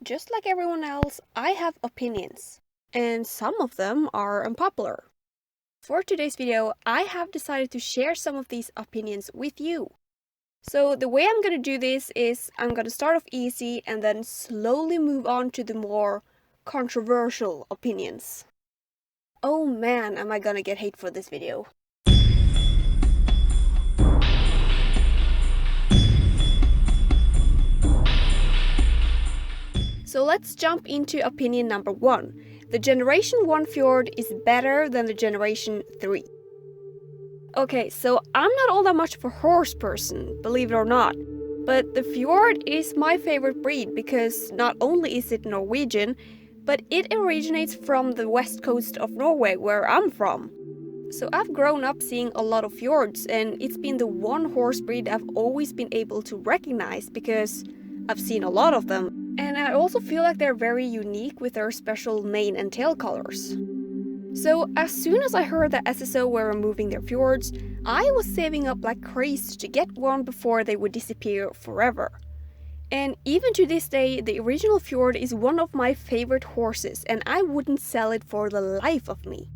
just like everyone else, I have opinions, and some of them are unpopular. For today's video, I have decided to share some of these opinions with you. So the way I'm gonna do this is I'm gonna start off easy and then slowly move on to the more controversial opinions. Oh man, am I gonna get hate for this video. So let's jump into opinion number 1. The Generation 1 fjord is better than the Generation 3. Okay, so I'm not all that much of a horse person, believe it or not. But the fjord is my favorite breed because not only is it Norwegian, but it originates from the west coast of Norway, where I'm from. So I've grown up seeing a lot of fjords, and it's been the one horse breed I've always been able to recognize because I've seen a lot of them. And I also feel like they're very unique with their special mane and tail colors. So as soon as I heard that SSO were removing their fjords, I was saving up like crazy to get one before they would disappear forever. And even to this day, the original fjord is one of my favorite horses, and I wouldn't sell it for the life of me.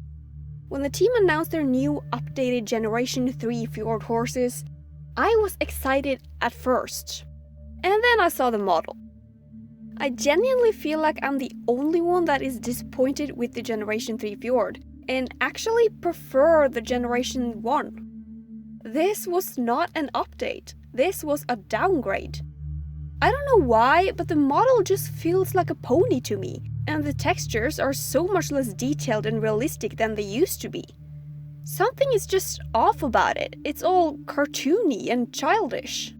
When the team announced their new updated Generation 3 fjord horses, I was excited at first. And then I saw the model. I genuinely feel like I'm the only one that is disappointed with the Generation 3 fjord, and actually prefer the Generation 1. This was not an update, this was a downgrade. I don't know why, but the model just feels like a pony to me, and the textures are so much less detailed and realistic than they used to be. Something is just off about it, it's all cartoony and childish.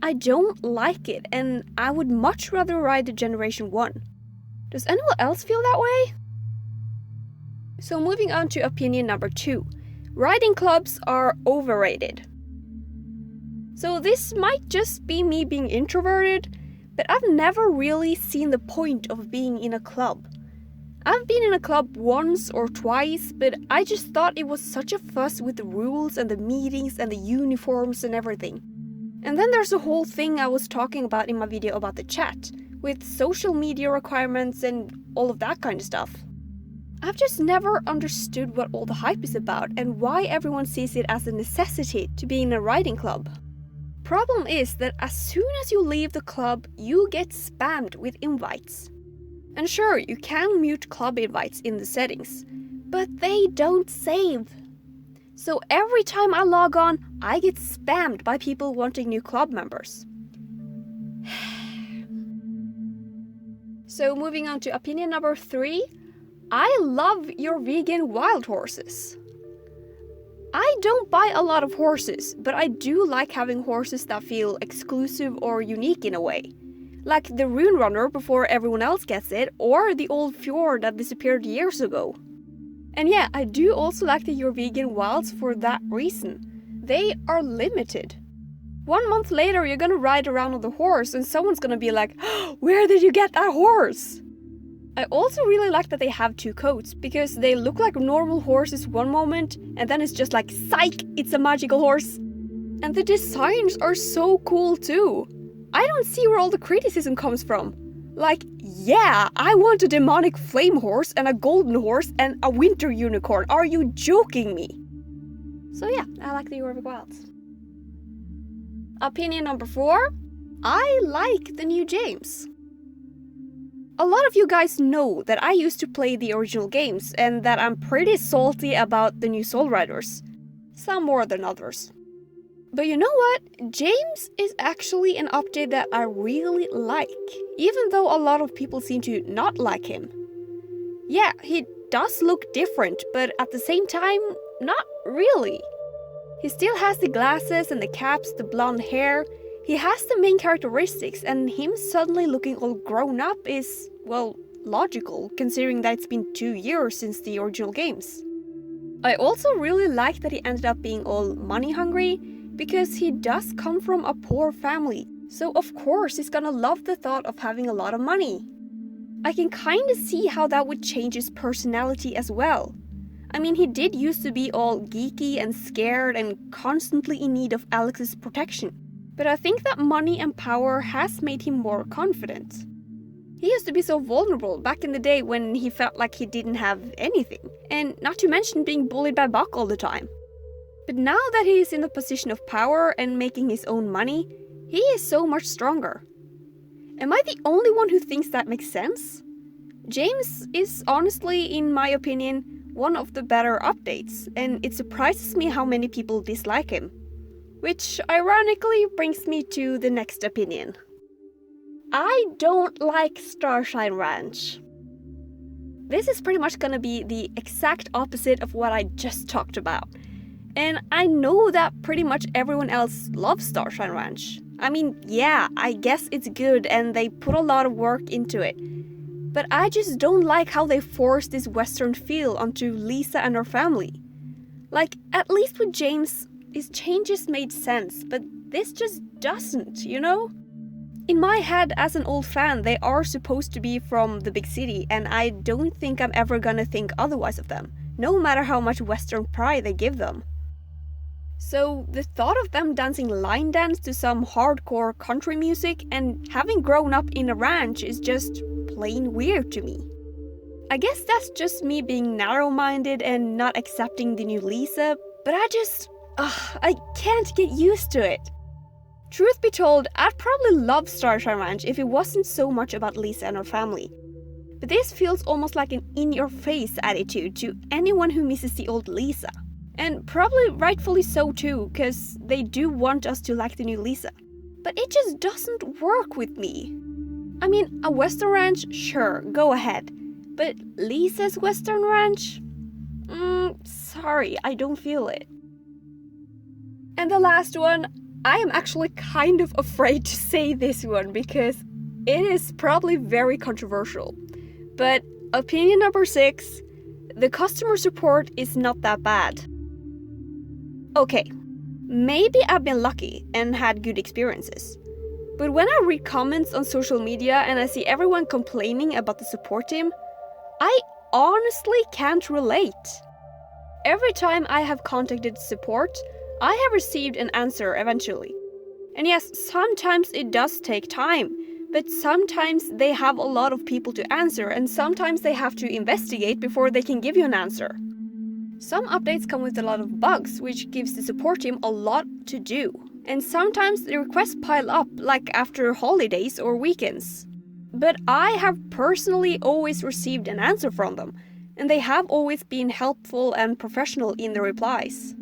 I don't like it, and I would much rather ride the Generation 1. Does anyone else feel that way? So moving on to opinion number 2. Riding clubs are overrated. So this might just be me being introverted, but I've never really seen the point of being in a club. I've been in a club once or twice, but I just thought it was such a fuss with the rules and the meetings and the uniforms and everything. And then there's a whole thing I was talking about in my video about the chat, with social media requirements and all of that kind of stuff. I've just never understood what all the hype is about and why everyone sees it as a necessity to be in a riding club. Problem is that as soon as you leave the club, you get spammed with invites. And sure, you can mute club invites in the settings, but they don't save. So every time I log on, I get spammed by people wanting new club members. So moving on to opinion number 3, I love your vegan wild horses. I don't buy a lot of horses, but I do like having horses that feel exclusive or unique in a way. Like the Rune Runner before everyone else gets it, or the old fjord that disappeared years ago. And yeah, I do also like the Jorvik wilds for that reason. They are limited. 1 month later, you're gonna ride around on the horse and someone's gonna be like, where did you get that horse? I also really like that they have 2 coats, because they look like normal horses one moment, and then it's just like, psych, it's a magical horse. And the designs are so cool too. I don't see where all the criticism comes from. Like, yeah, I want a demonic flame horse and a golden horse and a winter unicorn. Are you joking me? So yeah, I like the Jorvik wilds. Opinion number 4. I like the new James. A lot of you guys know that I used to play the original games and that I'm pretty salty about the new Soul Riders. Some more than others. But you know what? James is actually an update that I really like, even though a lot of people seem to not like him. Yeah, he does look different, but at the same time, not really. He still has the glasses and the caps, the blonde hair. He has the main characteristics, and him suddenly looking all grown up is, well, logical, considering that it's been 2 years since the original games. I also really like that he ended up being all money hungry, because he does come from a poor family, so of course he's gonna love the thought of having a lot of money. I can kinda see how that would change his personality as well. I mean, he did used to be all geeky and scared and constantly in need of Alex's protection, but I think that money and power has made him more confident. He used to be so vulnerable back in the day when he felt like he didn't have anything, and not to mention being bullied by Buck all the time. But now that he is in a position of power and making his own money, he is so much stronger. Am I the only one who thinks that makes sense? James is honestly, in my opinion, one of the better updates, and it surprises me how many people dislike him. Which ironically brings me to the next opinion. I don't like Starshine Ranch. This is pretty much gonna be the exact opposite of what I just talked about. And I know that pretty much everyone else loves Starshine Ranch. I mean, yeah, I guess it's good and they put a lot of work into it. But I just don't like how they force this Western feel onto Lisa and her family. Like, at least with James, his changes made sense, but this just doesn't, you know? In my head, as an old fan, they are supposed to be from the big city, and I don't think I'm ever gonna think otherwise of them, no matter how much Western pride they give them. So the thought of them dancing line dance to some hardcore country music and having grown up in a ranch is just plain weird to me. I guess that's just me being narrow-minded and not accepting the new Lisa, but I can't get used to it. Truth be told, I'd probably love Starshine Ranch if it wasn't so much about Lisa and her family. But this feels almost like an in-your-face attitude to anyone who misses the old Lisa. And probably rightfully so too, because they do want us to like the new Lisa. But it just doesn't work with me. I mean, a Western ranch, sure, go ahead. But Lisa's Western ranch? Sorry, I don't feel it. And the last one, I am actually kind of afraid to say this one because it is probably very controversial. But opinion number 6, the customer support is not that bad. Okay, maybe I've been lucky and had good experiences. But when I read comments on social media and I see everyone complaining about the support team, I honestly can't relate. Every time I have contacted support, I have received an answer eventually. And yes, sometimes it does take time, but sometimes they have a lot of people to answer and sometimes they have to investigate before they can give you an answer. Some updates come with a lot of bugs, which gives the support team a lot to do. And sometimes the requests pile up, like after holidays or weekends. But I have personally always received an answer from them, and they have always been helpful and professional in the replies.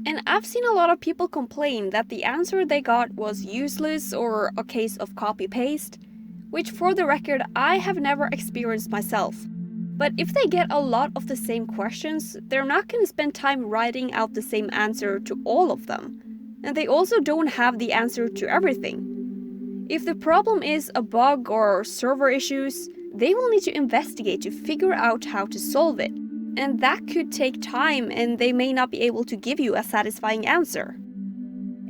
And I've seen a lot of people complain that the answer they got was useless or a case of copy-paste, which for the record I have never experienced myself. But if they get a lot of the same questions, they're not going to spend time writing out the same answer to all of them. And they also don't have the answer to everything. If the problem is a bug or server issues, they will need to investigate to figure out how to solve it. And that could take time and they may not be able to give you a satisfying answer.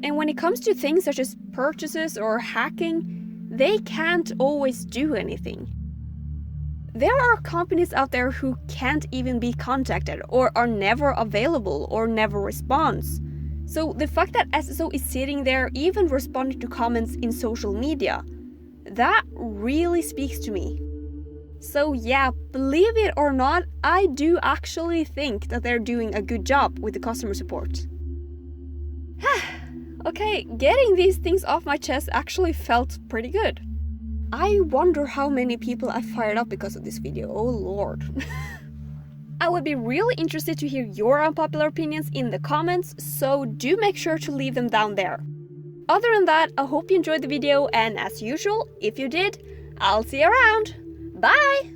And when it comes to things such as purchases or hacking, they can't always do anything. There are companies out there who can't even be contacted or are never available or never responds. So the fact that SSO is sitting there even responding to comments in social media, that really speaks to me. So yeah, believe it or not, I do actually think that they're doing a good job with the customer support. Okay, getting these things off my chest actually felt pretty good. I wonder how many people I fired up because of this video, oh lord. I would be really interested to hear your unpopular opinions in the comments, so do make sure to leave them down there. Other than that, I hope you enjoyed the video, and as usual, if you did, I'll see you around. Bye!